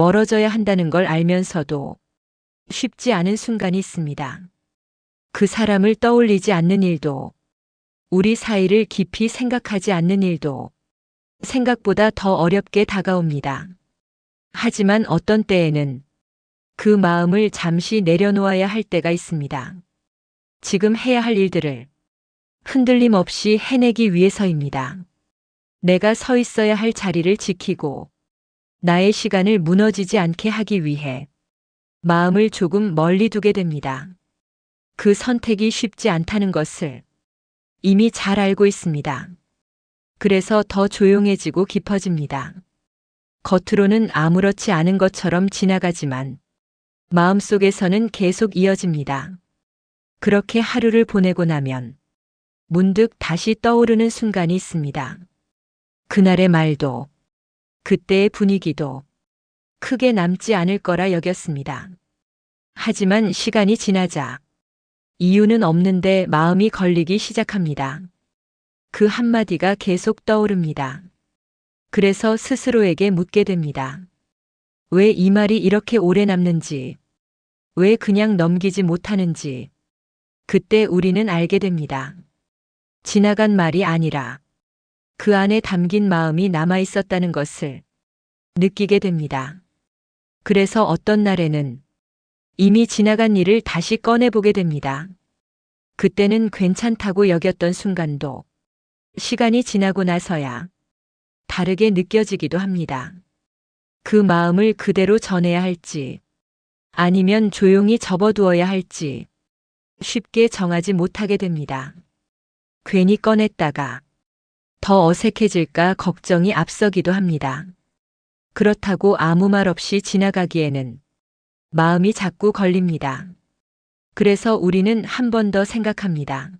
멀어져야 한다는 걸 알면서도 쉽지 않은 순간이 있습니다. 그 사람을 떠올리지 않는 일도, 우리 사이를 깊이 생각하지 않는 일도 생각보다 더 어렵게 다가옵니다. 하지만 어떤 때에는 그 마음을 잠시 내려놓아야 할 때가 있습니다. 지금 해야 할 일들을 흔들림 없이 해내기 위해서입니다. 내가 서 있어야 할 자리를 지키고 나의 시간을 무너지지 않게 하기 위해 마음을 조금 멀리 두게 됩니다. 그 선택이 쉽지 않다는 것을 이미 잘 알고 있습니다. 그래서 더 조용해지고 깊어집니다. 겉으로는 아무렇지 않은 것처럼 지나가지만 마음속에서는 계속 이어집니다. 그렇게 하루를 보내고 나면 문득 다시 떠오르는 순간이 있습니다. 그날의 말도, 그때의 분위기도 크게 남지 않을 거라 여겼습니다. 하지만 시간이 지나자 이유는 없는데 마음이 걸리기 시작합니다. 그 한마디가 계속 떠오릅니다. 그래서 스스로에게 묻게 됩니다. 왜 이 말이 이렇게 오래 남는지, 왜 그냥 넘기지 못하는지. 그때 우리는 알게 됩니다. 지나간 말이 아니라 그 안에 담긴 마음이 남아 있었다는 것을 느끼게 됩니다. 그래서 어떤 날에는 이미 지나간 일을 다시 꺼내보게 됩니다. 그때는 괜찮다고 여겼던 순간도 시간이 지나고 나서야 다르게 느껴지기도 합니다. 그 마음을 그대로 전해야 할지, 아니면 조용히 접어두어야 할지 쉽게 정하지 못하게 됩니다. 괜히 꺼냈다가 더 어색해질까 걱정이 앞서기도 합니다. 그렇다고 아무 말 없이 지나가기에는 마음이 자꾸 걸립니다. 그래서 우리는 한 번 더 생각합니다.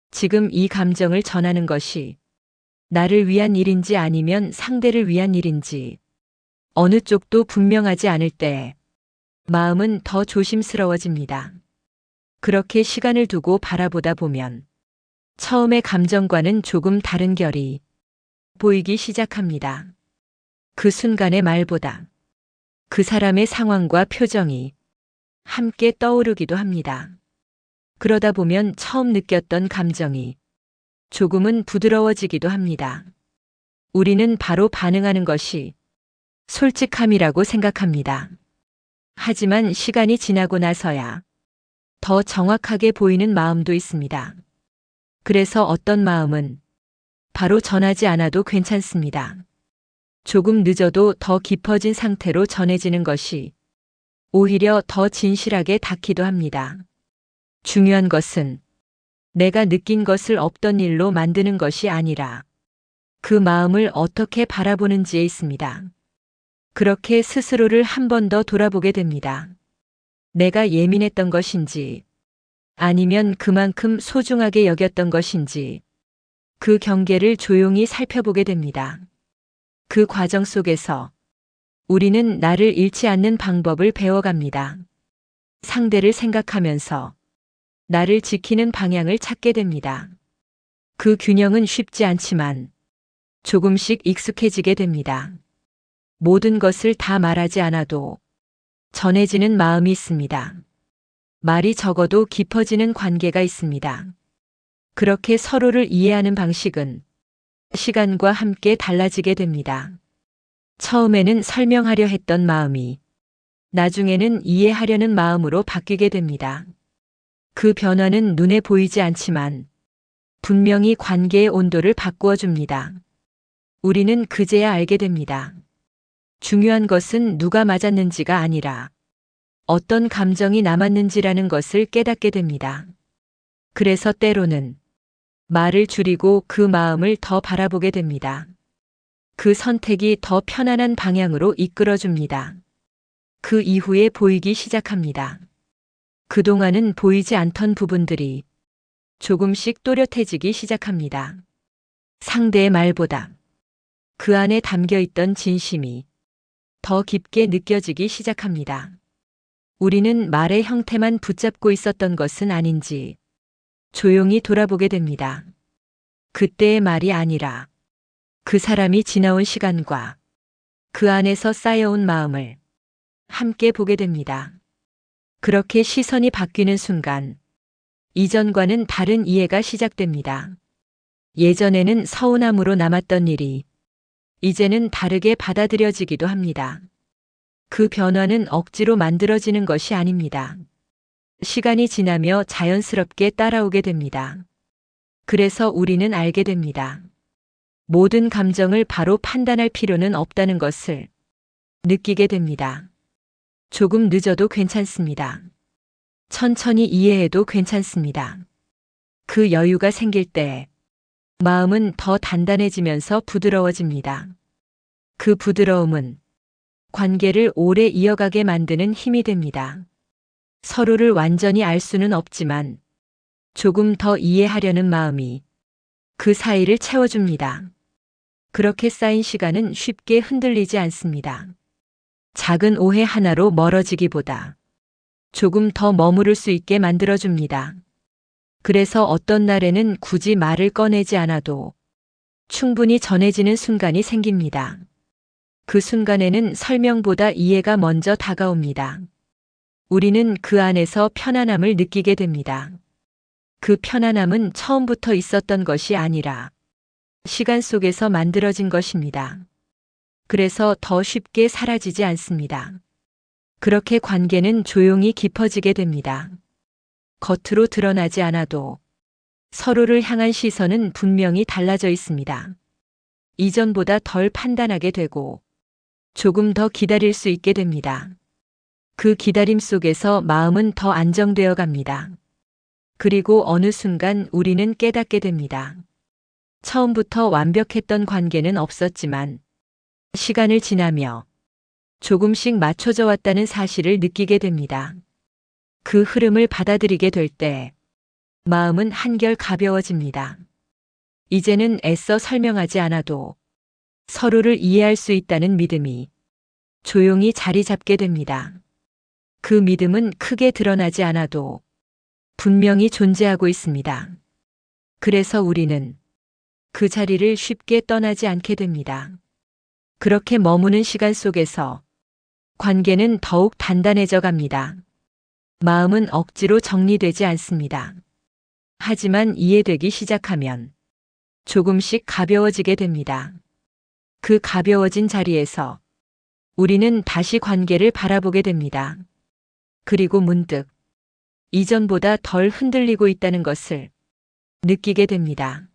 지금 이 감정을 전하는 것이 나를 위한 일인지 아니면 상대를 위한 일인지 어느 쪽도 분명하지 않을 때 마음은 더 조심스러워집니다. 그렇게 시간을 두고 바라보다 보면 처음의 감정과는 조금 다른 결이 보이기 시작합니다. 그 순간의 말보다 그 사람의 상황과 표정이 함께 떠오르기도 합니다. 그러다 보면 처음 느꼈던 감정이 조금은 부드러워지기도 합니다. 우리는 바로 반응하는 것이 솔직함이라고 생각합니다. 하지만 시간이 지나고 나서야 더 정확하게 보이는 마음도 있습니다. 그래서 어떤 마음은 바로 전하지 않아도 괜찮습니다. 조금 늦어도 더 깊어진 상태로 전해지는 것이 오히려 더 진실하게 닿기도 합니다. 중요한 것은 내가 느낀 것을 없던 일로 만드는 것이 아니라 그 마음을 어떻게 바라보는지에 있습니다. 그렇게 스스로를 한 번 더 돌아보게 됩니다. 내가 예민했던 것인지, 아니면 그만큼 소중하게 여겼던 것인지, 그 경계를 조용히 살펴보게 됩니다. 그 과정 속에서 우리는 나를 잃지 않는 방법을 배워갑니다. 상대를 생각하면서 나를 지키는 방향을 찾게 됩니다. 그 균형은 쉽지 않지만 조금씩 익숙해지게 됩니다. 모든 것을 다 말하지 않아도 전해지는 마음이 있습니다. 말이 적어도 깊어지는 관계가 있습니다. 그렇게 서로를 이해하는 방식은 시간과 함께 달라지게 됩니다. 처음에는 설명하려 했던 마음이 나중에는 이해하려는 마음으로 바뀌게 됩니다. 그 변화는 눈에 보이지 않지만 분명히 관계의 온도를 바꾸어 줍니다. 우리는 그제야 알게 됩니다. 중요한 것은 누가 맞았는지가 아니라 어떤 감정이 남았는지라는 것을 깨닫게 됩니다. 그래서 때로는 말을 줄이고 그 마음을 더 바라보게 됩니다. 그 선택이 더 편안한 방향으로 이끌어줍니다. 그 이후에 보이기 시작합니다. 그동안은 보이지 않던 부분들이 조금씩 또렷해지기 시작합니다. 상대의 말보다 그 안에 담겨 있던 진심이 더 깊게 느껴지기 시작합니다. 우리는 말의 형태만 붙잡고 있었던 것은 아닌지 조용히 돌아보게 됩니다. 그때의 말이 아니라 그 사람이 지나온 시간과 그 안에서 쌓여온 마음을 함께 보게 됩니다. 그렇게 시선이 바뀌는 순간 이전과는 다른 이해가 시작됩니다. 예전에는 서운함으로 남았던 일이 이제는 다르게 받아들여지기도 합니다. 그 변화는 억지로 만들어지는 것이 아닙니다. 시간이 지나며 자연스럽게 따라오게 됩니다. 그래서 우리는 알게 됩니다. 모든 감정을 바로 판단할 필요는 없다는 것을 느끼게 됩니다. 조금 늦어도 괜찮습니다. 천천히 이해해도 괜찮습니다. 그 여유가 생길 때 마음은 더 단단해지면서 부드러워집니다. 그 부드러움은 관계를 오래 이어가게 만드는 힘이 됩니다. 서로를 완전히 알 수는 없지만 조금 더 이해하려는 마음이 그 사이를 채워줍니다. 그렇게 쌓인 시간은 쉽게 흔들리지 않습니다. 작은 오해 하나로 멀어지기보다 조금 더 머무를 수 있게 만들어줍니다. 그래서 어떤 날에는 굳이 말을 꺼내지 않아도 충분히 전해지는 순간이 생깁니다. 그 순간에는 설명보다 이해가 먼저 다가옵니다. 우리는 그 안에서 편안함을 느끼게 됩니다. 그 편안함은 처음부터 있었던 것이 아니라 시간 속에서 만들어진 것입니다. 그래서 더 쉽게 사라지지 않습니다. 그렇게 관계는 조용히 깊어지게 됩니다. 겉으로 드러나지 않아도 서로를 향한 시선은 분명히 달라져 있습니다. 이전보다 덜 판단하게 되고 조금 더 기다릴 수 있게 됩니다. 그 기다림 속에서 마음은 더 안정되어 갑니다. 그리고 어느 순간 우리는 깨닫게 됩니다. 처음부터 완벽했던 관계는 없었지만 시간을 지나며 조금씩 맞춰져 왔다는 사실을 느끼게 됩니다. 그 흐름을 받아들이게 될 때 마음은 한결 가벼워집니다. 이제는 애써 설명하지 않아도 서로를 이해할 수 있다는 믿음이 조용히 자리 잡게 됩니다. 그 믿음은 크게 드러나지 않아도 분명히 존재하고 있습니다. 그래서 우리는 그 자리를 쉽게 떠나지 않게 됩니다. 그렇게 머무는 시간 속에서 관계는 더욱 단단해져 갑니다. 마음은 억지로 정리되지 않습니다. 하지만 이해되기 시작하면 조금씩 가벼워지게 됩니다. 그 가벼워진 자리에서 우리는 다시 관계를 바라보게 됩니다. 그리고 문득 이전보다 덜 흔들리고 있다는 것을 느끼게 됩니다.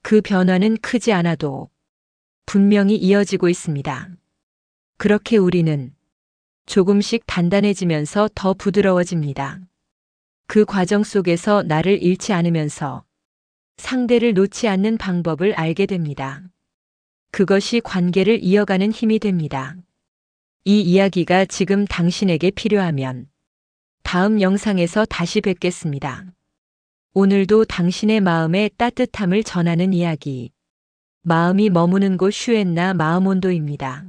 그 변화는 크지 않아도 분명히 이어지고 있습니다. 그렇게 우리는 조금씩 단단해지면서 더 부드러워집니다. 그 과정 속에서 나를 잃지 않으면서 상대를 놓지 않는 방법을 알게 됩니다. 그것이 관계를 이어가는 힘이 됩니다. 이 이야기가 지금 당신에게 필요하면 다음 영상에서 다시 뵙겠습니다. 오늘도 당신의 마음에 따뜻함을 전하는 이야기. 마음이 머무는 곳 슈엔나 마음온도입니다.